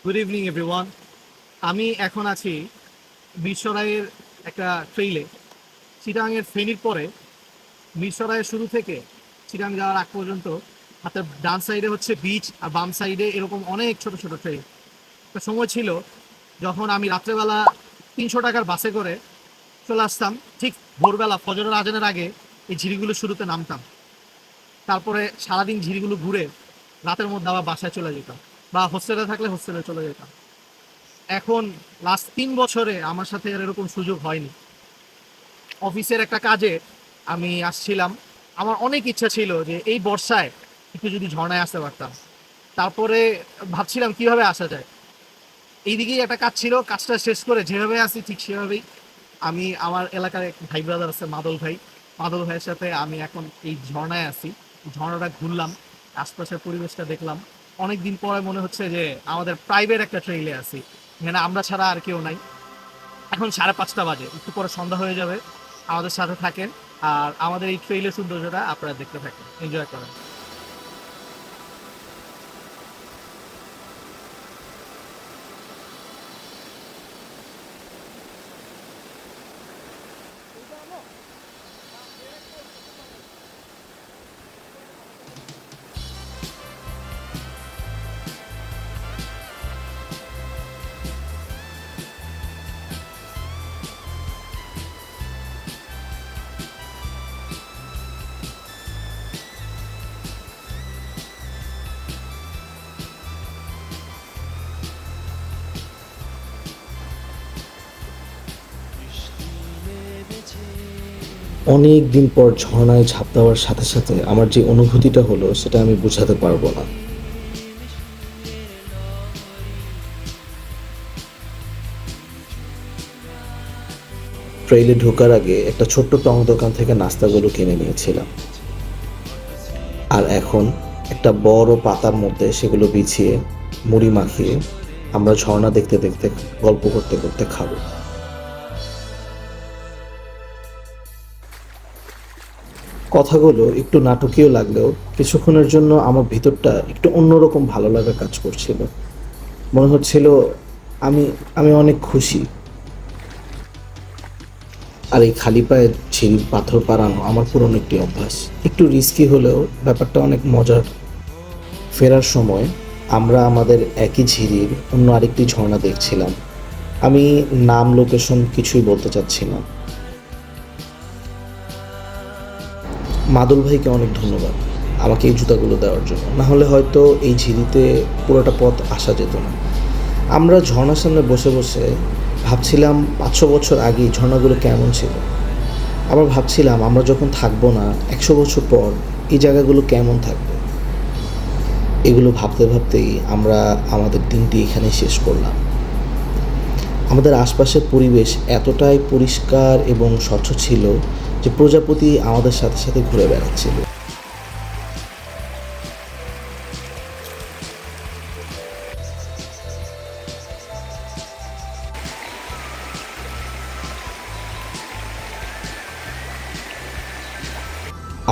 Good evening everyone. আমি এখন আছি মিরসরাইয়ের একটা ট্রেইলে। চিটাগাংয়ের ফেনীর পরে মিরসরাইয়ের শুরু থেকে চিটাগাং যাওয়ার আগ পর্যন্ত হাতের ডান সাইডে হচ্ছে বিচ আর বাম সাইডে এরকম অনেক ছোট ছোট ট্রেইল। একটা সময় ছিল যখন আমি রাত্রেবেলা 300 টাকার বাসে করে চলে আসতাম, ঠিক ভোরবেলা ফজরের আজানের আগে এই ঝিরিগুলো শুরুতে নামতাম। তারপরে সারাদিন ঝিরিগুলো ঘুরে রাতের মধ্যে আবার বাসায় চলে যেতাম, বা হোস্টেলে থাকলে হোস্টেলে চলে যেতাম। এখন লাস্ট 3 বছরে আমার সাথে আর এরকম সুযোগ হয়নি। অফিসের একটা কাজে আমি আসছিলাম, আমার অনেক ইচ্ছা ছিল যে এই বর্ষায় একটু যদি ঝর্ণায় আসতে পারতাম। তারপরে ভাবছিলাম কিভাবে আসা যায়। এইদিকেই একটা কাজ ছিল, কাজটা শেষ করে যেভাবে আসি ঠিক সেভাবেই আমি আমার এলাকার এক ভাই ব্রাদার আছে মাদল ভাইয়ের সাথে আমি এখন এই ঝর্ণায় আসি। ঝর্ণাটা ঘুরলাম, আশপাশের পরিবেশটা দেখলাম। অনেক দিন পরে মনে হচ্ছে যে আমাদের প্রাইভেট একটা ট্রেইলে আছি, এখানে আমরা ছাড়া আর কেউ নাই। এখন 5:30 বাজে, একটু পরে সন্ধ্যা হয়ে যাবে। আমাদের সাথে থাকেন আর আমাদের এই ট্রেইলের সৌন্দর্যটা আপনারা দেখতে থাকেন, এনজয় করেন। অনেক দিন পর ঝর্ণায় ঝাঁপ দেওয়ার সাথে সাথে আমার যে অনুভূতিটা হলো সেটা আমি বোঝাতে পারবো না। ট্রেইলে ঢোকার আগে একটা ছোট্ট টং দোকান থেকে নাস্তাগুলো কিনে নিয়েছিলাম, আর এখন একটা বড় পাতার মধ্যে সেগুলো বিছিয়ে মুড়ি মাখিয়ে আমরা ঝর্ণা দেখতে দেখতে গল্প করতে করতে খাবো। কথাগুলো একটু নাটকীয় লাগলেও কিছুক্ষণের জন্য আমার ভিতরটা একটু অন্যরকম ভালো লাগা কাজ করছিল। মনে হচ্ছিল আমি আমি অনেক খুশি। আর এই খালি পায়ে সিঁড়ির পাথর পাড়ানো আমার পুরনো একটি অভ্যাস। একটু রিস্কি হলেও ব্যাপারটা অনেক মজার। ফেরার সময় আমরা আমাদের একই ঝিরির অন্য আরেকটি ঝর্ণা দেখছিলাম। আমি নাম লোকেশন কিছুই বলতে চাচ্ছি না। মাদুল ভাইকে অনেক ধন্যবাদ আমাকে এই জুতাগুলো দেওয়ার জন্য, না হলে হয়তো এই ঝিরিতে পুরোটা পথ আসা যেত না। আমরা ঝর্ণার সামনে বসে বসে ভাবছিলাম 500 বছর আগে এই ঝর্ণাগুলো কেমন ছিল। আবার ভাবছিলাম আমরা যখন থাকবো না 100 বছর পর এই জায়গাগুলো কেমন থাকবে। এগুলো ভাবতে ভাবতেই আমরা আমাদের দিনটি এখানে শেষ করলাম। আমাদের আশপাশের পরিবেশ এতটাই পরিষ্কার এবং স্বচ্ছ ছিল যে প্রজাপতি আমাদের সাথে সাথে ঘুরে বেড়াচ্ছিল।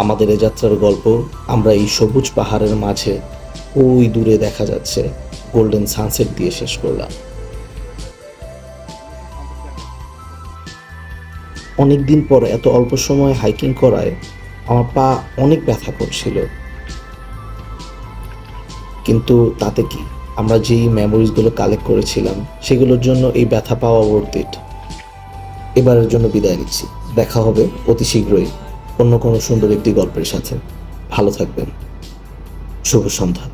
আমাদের এ যাত্রার গল্প আমরা এই সবুজ পাহাড়ের মাঝে ওই দূরে দেখা যাচ্ছে গোল্ডেন সানসেট দিয়ে শেষ করলাম। অনেক দিন পর এত অল্প সময় হাইকিং করায় আমার পা অনেক ব্যথা করছিল, কিন্তু তাতে কি, আমরা যেই মেমোরিজগুলো কালেক্ট করেছিলাম সেগুলোর জন্য এই ব্যথা পাওয়া worth it। এবারের জন্য বিদায় নিচ্ছি, দেখা হবে অতি শীঘ্রই অন্য কোনো সুন্দর একটি গল্পের সাথে। ভালো থাকবেন, শুভ সন্ধ্যা।